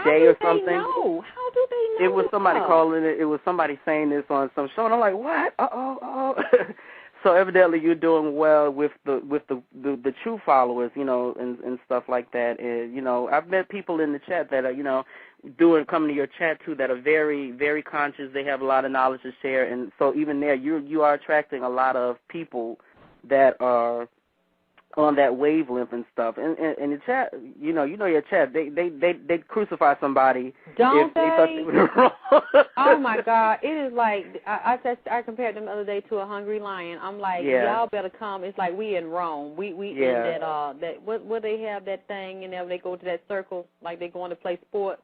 day or something. How do they know? It was somebody calling it. It was somebody saying this on some show, and I'm like, what? So evidently you're doing well with the true followers, and stuff like that. And I've met people in the chat that are coming to your chat too that are very, very conscious. They have a lot of knowledge to share, and so even there you are attracting a lot of people that are on that wavelength and stuff. And the chat, your chat, they crucify somebody if they thought they were wrong. Oh my God, it is like I compared them the other day to a hungry lion. I'm like, y'all better come. It's like we in Rome. We in that what they have that thing, they go to that circle like they going to play sports.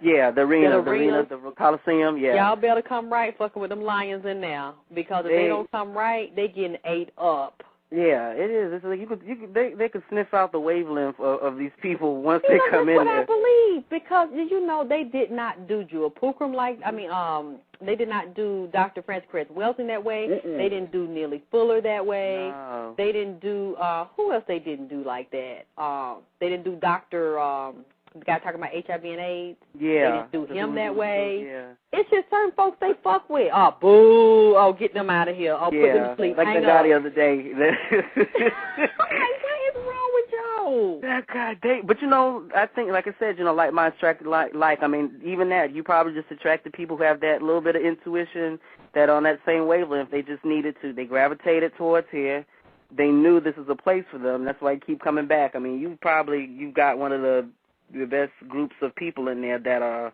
Yeah, the arena, the Coliseum, yeah. Y'all better come right fucking with them lions in there, because if they don't come right, they getting ate up. Yeah, it is. It's like they could sniff out the wavelength of these people once they come in there. That's what I believe, because they did not do Jewel Pilgrim they did not do Dr. Francis Cress Welton that way. Mm-mm. They didn't do Neely Fuller that way. No. They didn't do who else they didn't do like that? They didn't do Dr. The guy talking about HIV and AIDS. Yeah. They didn't do him that way. Yeah. It's just certain folks they fuck with. Oh, boo. Oh, get them out of here. Oh, put them to sleep. Like Hang the guy up. the other day. What is wrong with y'all? That guy, but I think, like I said, like minds attracted like. I mean, even that, you probably just attracted people who have that little bit of intuition that on that same wavelength, they just needed to. They gravitated towards here. They knew this was a place for them. That's why you keep coming back. I mean, you've got one of the best groups of people in there that are,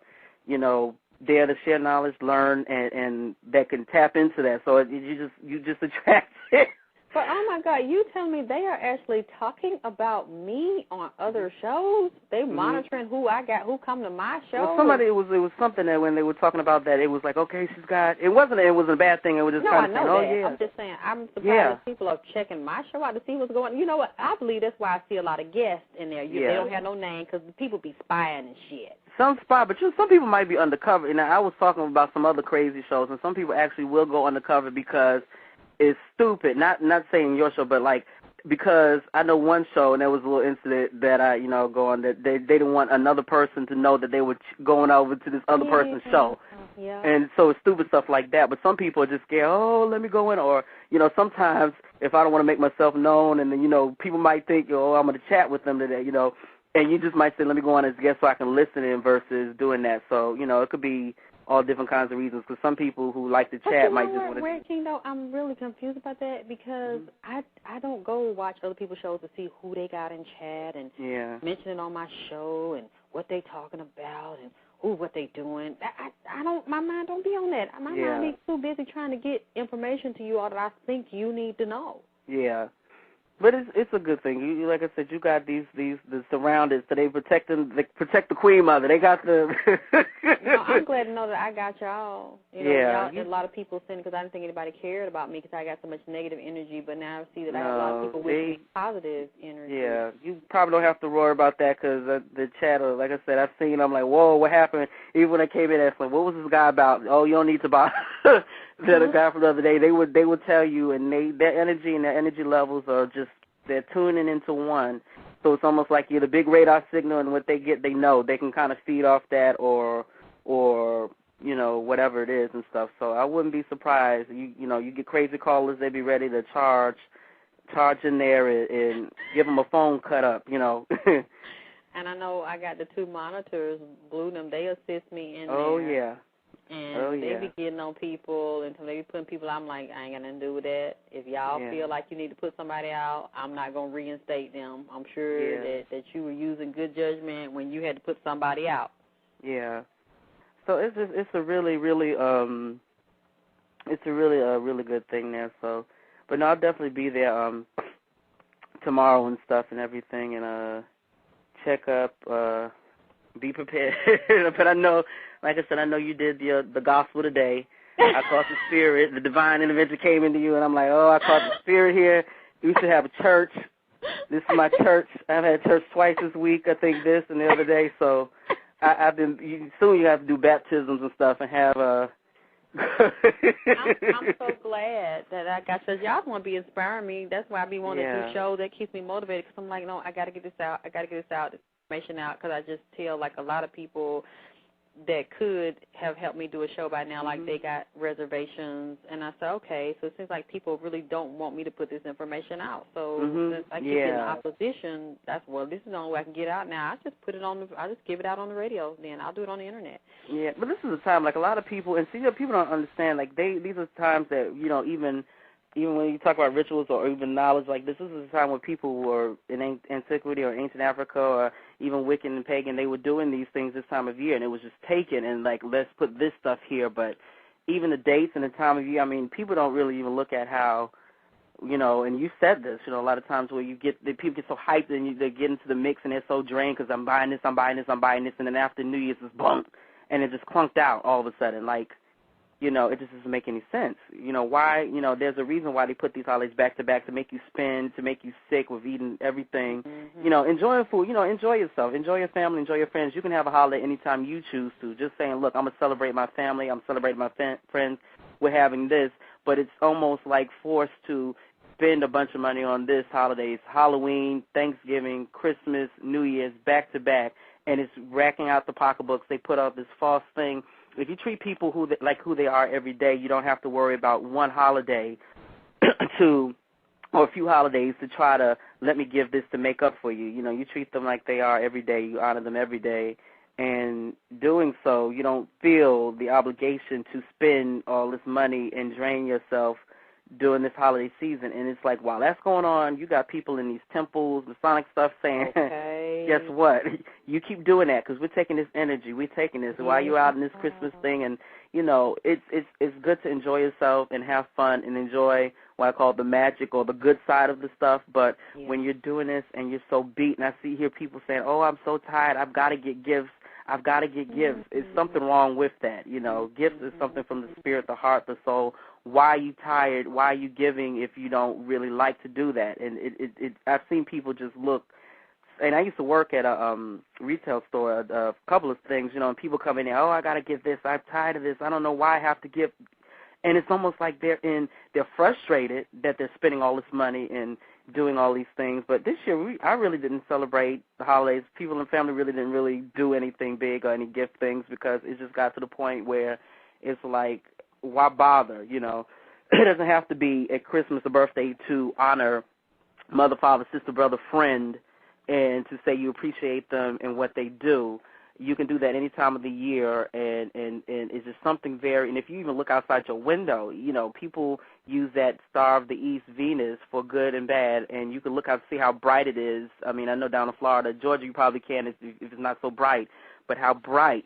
there to share knowledge, learn, and that can tap into that. So you just attract it. But, oh, my God, you tell me they are actually talking about me on other shows? They monitoring who come to my show? Well, it was something that when they were talking about that, it was like, okay, it wasn't a bad thing. It was just no, kind I of know saying, that. I'm just saying, I'm surprised that people are checking my show out to see what's going on. You know what? I believe that's why I see a lot of guests in there. They don't have no name because people be spying and shit. Some spy, but some people might be undercover. And I was talking about some other crazy shows, and some people actually will go undercover because it's stupid. Not saying your show, but because I know one show, and there was a little incident that I, go on, that they didn't want another person to know that they were going over to this other person's show. Yeah. And so it's stupid stuff like that. But some people are just scared, let me go in. Or, sometimes if I don't want to make myself known, and then, people might think, I'm going to chat with them today, and you just might say, let me go on as a guest so I can listen in versus doing that. So, it could be all different kinds of reasons, because some people who like to chat might just want to. Red King, though, I'm really confused about that, because I don't go watch other people's shows to see who they got in chat and mention it on my show and what they talking about and what they doing. I don't. My mind don't be on that. My mind be too busy trying to get information to you all that I think you need to know. Yeah. But it's a good thing. You like I said, you got the surrounded, so they protect the Queen Mother. They got the. I'm glad to know that I got y'all. Y'all, a lot of people saying, because I didn't think anybody cared about me because I got so much negative energy. But now I see that I have a lot of people with positive energy. Yeah, you probably don't have to worry about that, because the chatter, like I said, I've seen. I'm like, whoa, what happened? Even when I came in, I was like, what was this guy about? Oh, you don't need to buy. The guy from the other day, they would tell you, and their energy and their energy levels are just, they're tuning into one. So it's almost like you're the big radar signal, and what they get, they know. They can kind of feed off that or whatever it is and stuff. So I wouldn't be surprised. You get crazy callers, they be ready to charge in there and give them a phone cut up, And I know I got the 2 monitors, Blue, them, they assist me in there. Oh, yeah. And they be getting on people, and they be putting people, I'm like, I ain't got nothing to do with that. If y'all feel like you need to put somebody out, I'm not going to reinstate them. I'm sure that you were using good judgment when you had to put somebody out. Yeah. So it's a really, really, it's a really good thing there. So, but no, I'll definitely be there tomorrow and stuff and everything, and check up, be prepared. But I know, like I said, I know you did the gospel today. I caught the spirit. The divine intervention came into you, and I'm like, I caught the spirit here. You should have a church. This is my church. I've had church twice this week, I think, this and the other day. So I've been. Soon you have to do baptisms and stuff and have I'm so glad that I got you. Y'all want to be inspiring me. That's why I be wanting to do shows. That keeps me motivated, because I'm like, no, I got to get this out. I got to get this out. information out because I just tell, like, a lot of people that could have helped me do a show by now, like they got reservations, and I said, okay, so it seems like people really don't want me to put this information out. So since I keep getting opposition, this is the only way I can get it out now. I just put it on I just give it out on the radio, then I'll do it on the internet. Yeah, but this is a time, like, a lot of people, and see, people don't understand, like, these are times that, even when you talk about rituals or even knowledge like this is a time when people were in antiquity or ancient Africa or even Wiccan and pagan, they were doing these things this time of year, and it was just taken and, like, let's put this stuff here. But even the dates and the time of year, I mean, people don't really even look at how, and you said this, a lot of times where the people get so hyped and they get into the mix and they're so drained because I'm buying this, and then after New Year's it's bunk, and it just clunked out all of a sudden, like, it just doesn't make any sense. Why, there's a reason why they put these holidays back to back, to make you spend, to make you sick with eating everything. Enjoying food, enjoy yourself, enjoy your family, enjoy your friends. You can have a holiday anytime you choose to. Just saying, look, I'm going to celebrate my family, I'm celebrating my friends, we're having this, but it's almost like forced to spend a bunch of money on this holidays, Halloween, Thanksgiving, Christmas, New Year's, back to back, and it's racking out the pocketbooks. They put out this false thing. If you treat people who they are every day, you don't have to worry about one holiday or a few holidays to try to let me give this to make up for you. You treat them like they are every day. You honor them every day. And doing so, you don't feel the obligation to spend all this money and drain yourself during this holiday season. And it's like, while that's going on, you got people in these temples, Masonic stuff saying, okay, guess what? You keep doing that because we're taking this energy. We're taking this. While you're out in this Christmas thing, and, it's good to enjoy yourself and have fun and enjoy what I call the magic or the good side of the stuff. But when you're doing this and you're so beat, and I hear people saying, oh, I'm so tired, I've got to get gifts. I've got to get gifts. It's something wrong with that. Gifts is something from the spirit, the heart, the soul. Why are you tired? Why are you giving if you don't really like to do that? And I've seen people just look, and I used to work at a retail store, a couple of things, and people come in there, oh, I got to give this. I'm tired of this. I don't know why I have to give. And it's almost like they're frustrated that they're spending all this money and doing all these things. But this year, I really didn't celebrate the holidays. People and family really didn't really do anything big or any gift things because it just got to the point where it's like, why bother, It doesn't have to be at Christmas or birthday to honor mother, father, sister, brother, friend, and to say you appreciate them and what they do. You can do that any time of the year, and it's just something very, and if you even look outside your window, people use that Star of the East, Venus, for good and bad, and you can look out and see how bright it is. I mean, I know down in Florida, Georgia, you probably can if it's not so bright, but how bright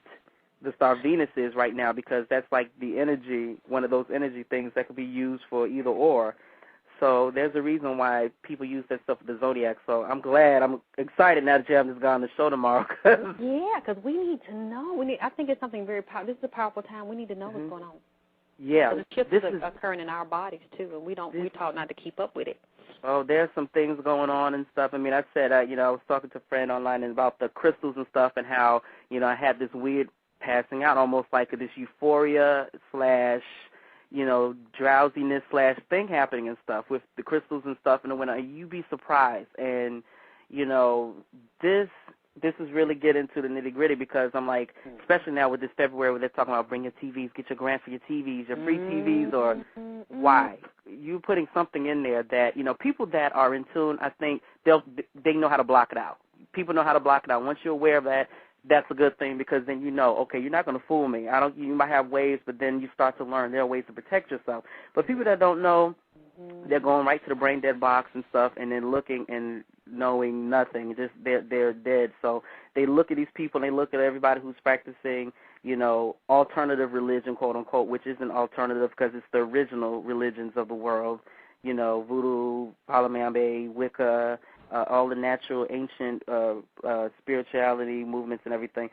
the star Venus is right now, because that's like the energy, one of those energy things that could be used for either or. So there's a reason why people use that stuff for the zodiac. So I'm excited now that you have this guy on the show tomorrow. Yeah, because we need to know. I think it's something very powerful. This is a powerful time. We need to know what's going on. Yeah. The shifts are occurring in our bodies, too, and we're taught not to keep up with it. Oh, there's some things going on and stuff. I mean, I said, I was talking to a friend online about the crystals and stuff and how, I had this weird passing out, almost like this euphoria / drowsiness / thing happening and stuff with the crystals and stuff in the winter. You'd be surprised. And, this is really get into the nitty-gritty because I'm like, especially now with this February where they're talking about bring your TVs, get your grant for your TVs, your free TVs, or why? You putting something in there that, people that are in tune, I think they know how to block it out. People know how to block it out. Once you're aware of that, that's a good thing because then okay, you're not going to fool me. You might have ways, but then you start to learn there are ways to protect yourself. But people that don't know, they're going right to the brain dead box and stuff, and then looking and knowing nothing. Just they're dead. So they look at these people and they look at everybody who's practicing, alternative religion, quote unquote, which isn't alternative because it's the original religions of the world. Voodoo, Palamambe, Wicca, all the natural ancient spirituality movements and everything.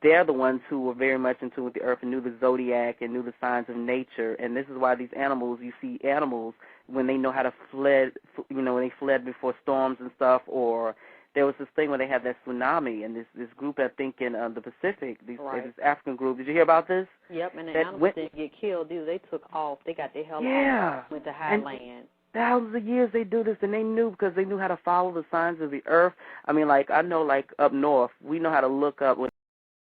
They're the ones who were very much in tune with the earth and knew the zodiac and knew the signs of nature. And this is why these animals, you see animals when they know how to fled, when they fled before storms and stuff, or there was this thing where they had that tsunami and this group, I think, in the Pacific, this African group. Did you hear about this? Yep, and the animals didn't get killed either. They took off. They got their hell out, went to high land. thousands of years they do this, and they knew because they knew how to follow the signs of the earth. I mean, like, I know, like, up north, we know how to look up when